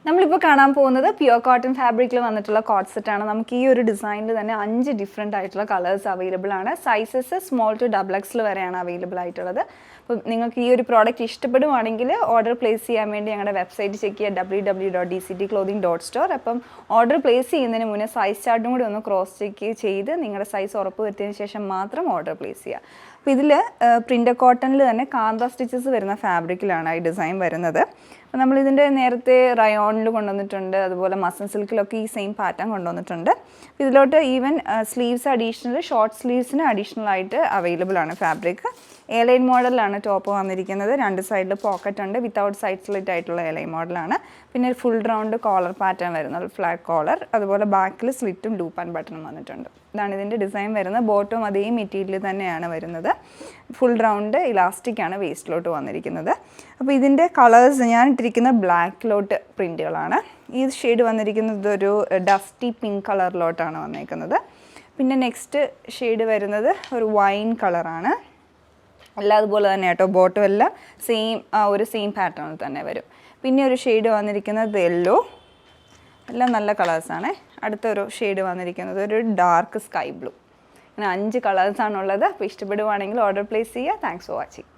നമ്മളിപ്പോൾ കാണാൻ പോകുന്നത് പ്യുവർ കോട്ടൺ ഫാബ്രിക്കിൽ വന്നിട്ടുള്ള കോട്ട് സെറ്റാണ്. നമുക്ക് ഈ ഒരു ഡിസൈനിൽ തന്നെ 5 ഡിഫറെൻ്റ് ആയിട്ടുള്ള കളേഴ്സ് അവൈലബിൾ ആണ്. സൈസസ് സ്മോൾ ടു ഡബിൾ എക്സിൽ വരെയാണ് അവൈലബിൾ ആയിട്ടുള്ളത്. അപ്പോൾ നിങ്ങൾക്ക് ഈ ഒരു പ്രോഡക്റ്റ് ഇഷ്ടപ്പെടുവാണെങ്കിൽ ഓർഡർ പ്ലേസ് ചെയ്യാൻ വേണ്ടി ഞങ്ങളുടെ വെബ്സൈറ്റ് ചെക്ക് ചെയ്യുക www.dctclothing.store. അപ്പം ഓർഡർ പ്ലേസ് ചെയ്യുന്നതിന് മുന്നേ സൈസ് ചാർട്ടും കൂടി ഒന്ന് ക്രോസ് ചെക്ക് ചെയ്ത് നിങ്ങളുടെ സൈസ് ഉറപ്പ് വരുത്തിയതിന് ശേഷം മാത്രം ഓർഡർ പ്ലേസ് ചെയ്യുക. അപ്പോൾ ഇതിൽ പ്രിൻ്റ് കോട്ടണിൽ തന്നെ കാന്ത സ്റ്റിച്ചസ് വരുന്ന ഫാബ്രിക്കിലാണ് ഈ ഡിസൈൻ വരുന്നത്. അപ്പോൾ നമ്മളിതിൻ്റെ നേരത്തെ റയോണിൽ കൊണ്ടുവന്നിട്ടുണ്ട്, അതുപോലെ മസൻ സിൽക്കിലൊക്കെ ഈ സെയിം പാറ്റേൺ കൊണ്ടുവന്നിട്ടുണ്ട്. ഇതിലോട്ട് ഈവൻ സ്ലീവ്സ് അഡീഷണൽ, ഷോർട്ട് സ്ലീവ്സിന് അഡീഷണൽ ആയിട്ട് അവൈലബിൾ ആണ് ഫാബ്രിക്. എയർലൈൻ മോഡലാണ് ടോപ്പ് വന്നിരിക്കുന്നത്. 2 സൈഡിൽ പോക്കറ്റ് ഉണ്ട്, വിത്തൗട്ട് സൈഡ് സ്ലിറ്റ് ആയിട്ടുള്ള എയർലൈൻ മോഡലാണ്. പിന്നെ ഫുൾ റൗണ്ട് കോളർ പാറ്റേൺ വരുന്നത്, ഫ്ലാറ്റ് കോളർ, അതുപോലെ ബാക്കിൽ സ്ലിറ്റും ലൂപ്പ് ആൻഡ് ബട്ടണും വന്നിട്ടുണ്ട്. ഇതാണ് ഇതിൻ്റെ ഡിസൈൻ വരുന്നത്. ബോട്ടം അതേ മെറ്റീരിയൽ തന്നെയാണ് വരുന്നത്. ഫുൾ റൗണ്ട് ഇലാസ്റ്റിക് ആണ് വേസ്റ്റിലോട്ട് വന്നിരിക്കുന്നത്. അപ്പോൾ ഇതിൻ്റെ കളേഴ്സ് ഞാൻ ഇട്ടിരിക്കുന്ന ബ്ലാക്കിലോട്ട് പ്രിൻറ്റുകളാണ്. ഈ ഷെയ്ഡ് വന്നിരിക്കുന്നത് ഒരു ഡസ്റ്റി പിങ്ക് കളറിലോട്ടാണ് വന്നിരിക്കുന്നത്. പിന്നെ നെക്സ്റ്റ് ഷെയ്ഡ് വരുന്നത് ഒരു വൈൻ കളറാണ്. എല്ലാം അതുപോലെ തന്നെ കേട്ടോ, ബോട്ടം എല്ലാം സെയിം പാറ്റേണിൽ തന്നെ വരും. പിന്നെ ഒരു ഷെയ്ഡ് വന്നിരിക്കുന്നത് യെല്ലോ, എല്ലാം നല്ല കളേഴ്സാണ്. അടുത്തൊരു ഷെയ്ഡ് വന്നിരിക്കുന്നത് ഒരു ഡാർക്ക് സ്കൈ ബ്ലൂ. അങ്ങനെ 5 കളേഴ്സാണുള്ളത്. അപ്പോൾ ഇഷ്ടപ്പെടുവാണെങ്കിൽ ഓർഡർ പ്ലേസ് ചെയ്യുക. Thanks for watching.